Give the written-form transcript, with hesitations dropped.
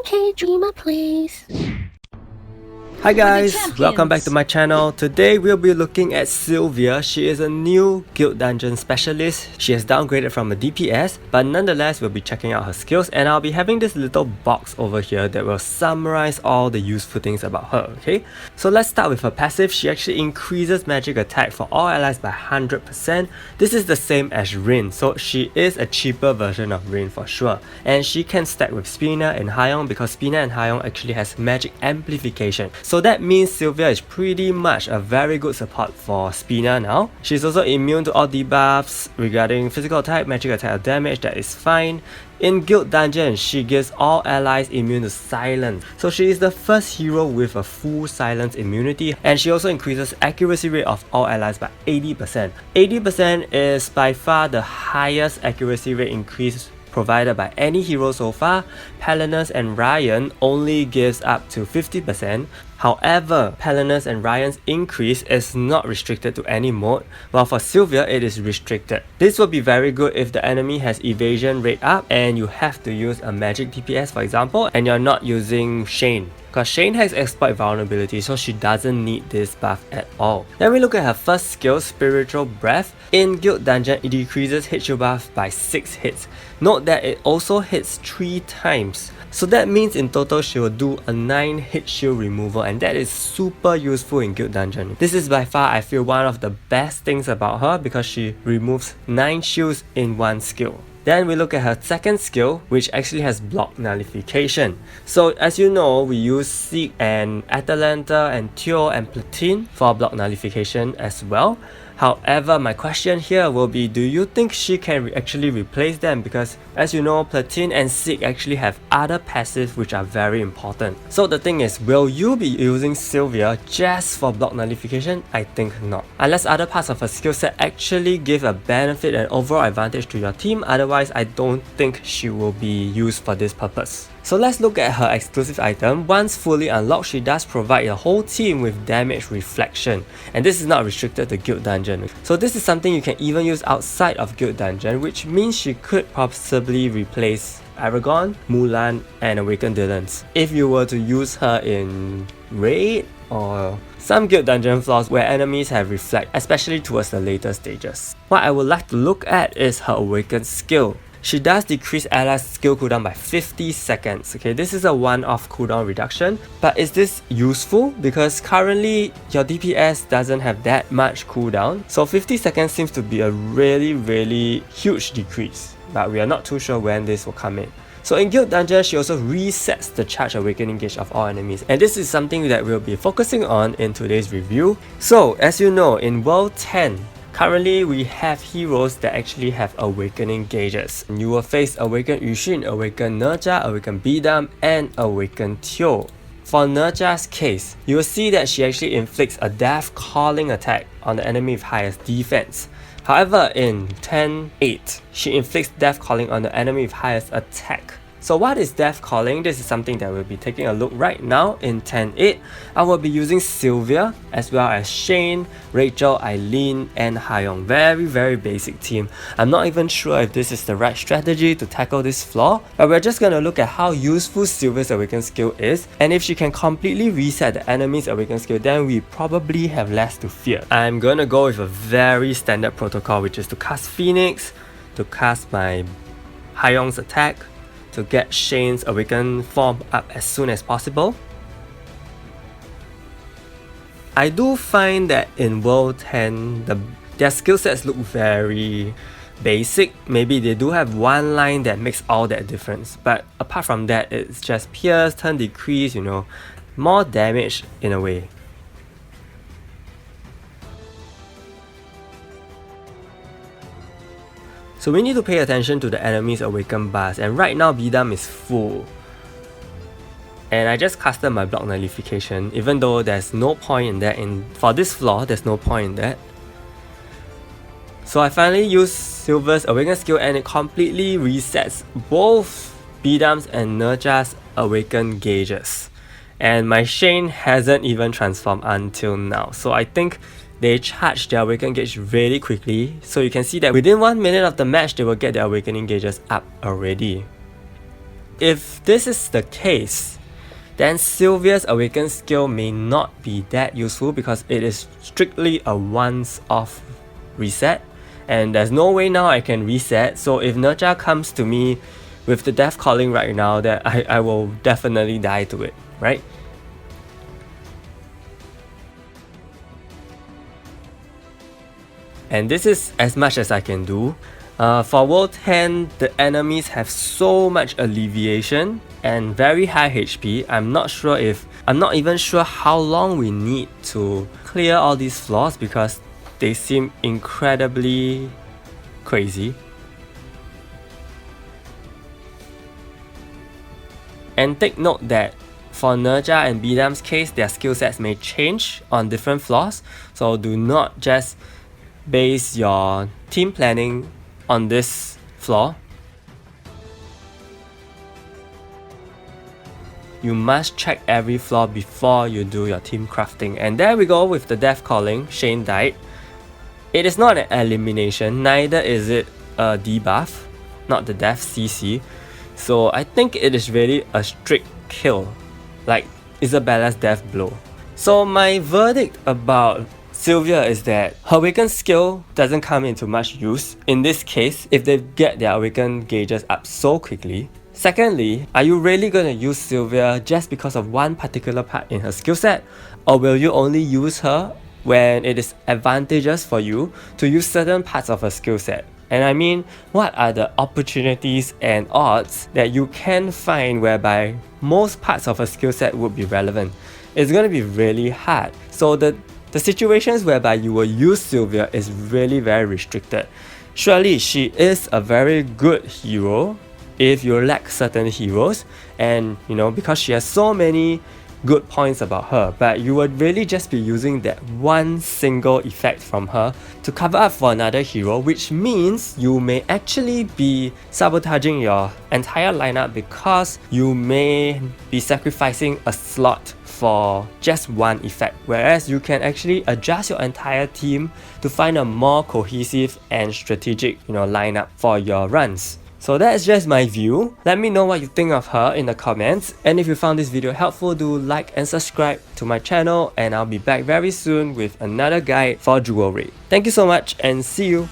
Okay, dreamer, please. Hi guys, welcome back to my channel. Today we'll be looking at Sylvia. She is a new guild dungeon specialist. She has downgraded from a DPS, but nonetheless we'll be checking out her skills, and I'll be having this little box over here that will summarize all the useful things about her, okay? So let's start with her passive. She actually increases magic attack for all allies by 100%. This is the same as Rin, so she is a cheaper version of Rin for sure. And she can stack with Spina and Hayoung because Spina and Hayoung actually has magic amplification. So that means Sylvia is pretty much a very good support for Spina now. She's also immune to all debuffs regarding physical attack, magic attack or damage, that is fine. In Guild Dungeon, she gives all allies immune to silence. So she is the first hero with a full silence immunity, and she also increases accuracy rate of all allies by 80%. 80% is by far the highest accuracy rate increase provided by any hero so far. Palinus and Ryan only gives up to 50%. However, Palinus and Ryan's increase is not restricted to any mode, while for Sylvia it is restricted. This will be very good if the enemy has evasion rate up and you have to use a magic DPS for example, and you're not using Shane. Because Shane has exploit vulnerability, so she doesn't need this buff at all. Then we look at her first skill, Spiritual Breath. In Guild Dungeon, it decreases hit shield buff by 6 hits. Note that it also hits 3 times. So that means in total she will do a 9 hit shield removal, and that is super useful in Guild Dungeon. This is by far I feel one of the best things about her because she removes 9 shields in one skill. Then we look at her second skill, which actually has block nullification. So as you know, we use Seek and Atalanta and Teo and Platine for block nullification as well. However, my question here will be, do you think she can actually replace them? Because as you know, Platine and Seek actually have other passives which are very important. So the thing is, will you be using Sylvia just for block nullification? I think not. Unless other parts of her skill set actually give a benefit and overall advantage to your team, otherwise I don't think she will be used for this purpose. So let's look at her exclusive item. Once fully unlocked, she does provide a whole team with damage reflection, and this is not restricted to Guild Dungeon. So this is something you can even use outside of Guild Dungeon, which means she could possibly replace Aragon, Mulan and Awakened Dylan's if you were to use her in Raid or some Guild Dungeon floors where enemies have reflect, especially towards the later stages. What I would like to look at is her Awakened skill. She does decrease allies' skill cooldown by 50 seconds. Okay, this is a one-off cooldown reduction, but is this useful? Because currently your DPS doesn't have that much cooldown, so 50 seconds seems to be a really huge decrease, but we are not too sure when this will come in. So in Guild Dungeon, she also resets the charge awakening gauge of all enemies, and this is something that we'll be focusing on in today's review. So as you know, in World 10, currently, we have heroes that actually have awakening gauges. You will face Awakened Yushin, Awakened Nerja, Awakened Bidam, and Awakened Teo. For Nerja's case, you will see that she actually inflicts a Death Calling attack on the enemy with highest defense. However, in 10-8, she inflicts Death Calling on the enemy with highest attack. So what is Death Calling? This is something that we'll be taking a look right now. In 10-8, I will be using Sylvia as well as Shane, Rachel, Eileen, and Hayoung. Very basic team. I'm not even sure if this is the right strategy to tackle this flaw, but we're just gonna look at how useful Sylvia's Awakened skill is, and if she can completely reset the enemy's Awakened skill, then we probably have less to fear. I'm gonna go with a very standard protocol, which is to cast Phoenix, to cast my Hayoung's attack, to get Shane's awakened form up as soon as possible. I do find that in World 10, their skill sets look very basic. Maybe they do have one line that makes all that difference, but apart from that, it's just pierce, turn decrease, you know, more damage in a way. So we need to pay attention to the enemy's awakened bars, and right now Bidam is full. And I just casted my block nullification, even though there's no point in that. For this floor, there's no point in that. So I finally used Sylvia's awakened skill, and it completely resets both Bidam's and Nerja's awakened gauges. And my Shane hasn't even transformed until now. So I think they charge their awakened gauge really quickly, so you can see that within 1 minute of the match they will get their awakening gauges up already. if this is the case, then Sylvia's Awaken skill may not be that useful because it is strictly a once-off reset, and there's no way now I can reset. So if Nerja comes to me with the Death Calling right now, that I will definitely die to it, right? And this is as much as I can do. For World 10, the enemies have so much alleviation and very high HP. I'm not even sure how long we need to clear all these flaws because they seem incredibly crazy. And take note that for Nerja and Bidam's case, their skill sets may change on different flaws, so do not just base your team planning on this flaw. You must check every flaw before you do your team crafting. And there we go with the Death Calling. Shane died. It is not an elimination, neither is it a debuff, not the Death CC. So I think it is really a strict kill, like Isabella's Death Blow. So my verdict about Sylvia is that her Awaken skill doesn't come into much use in this case if they get their Awaken gauges up so quickly. Secondly, are you really going to use Sylvia just because of one particular part in her skill set? Or will you only use her when it is advantageous for you to use certain parts of her skill set? And I mean, what are the opportunities and odds that you can find whereby most parts of a skill set would be relevant? It's going to be really hard. So the situations whereby you will use Sylvia is really very restricted. Surely she is a very good hero if you lack certain heroes, and because she has so many good points about her, but you would really just be using that one single effect from her to cover up for another hero, which means you may actually be sabotaging your entire lineup because you may be sacrificing a slot for just one effect, whereas you can actually adjust your entire team to find a more cohesive and strategic lineup for your runs. So that's just my view. Let me know what you think of her in the comments, and if you found this video helpful, do like and subscribe to my channel, and I'll be back very soon with another guide for Jewelry. Thank you so much and see you!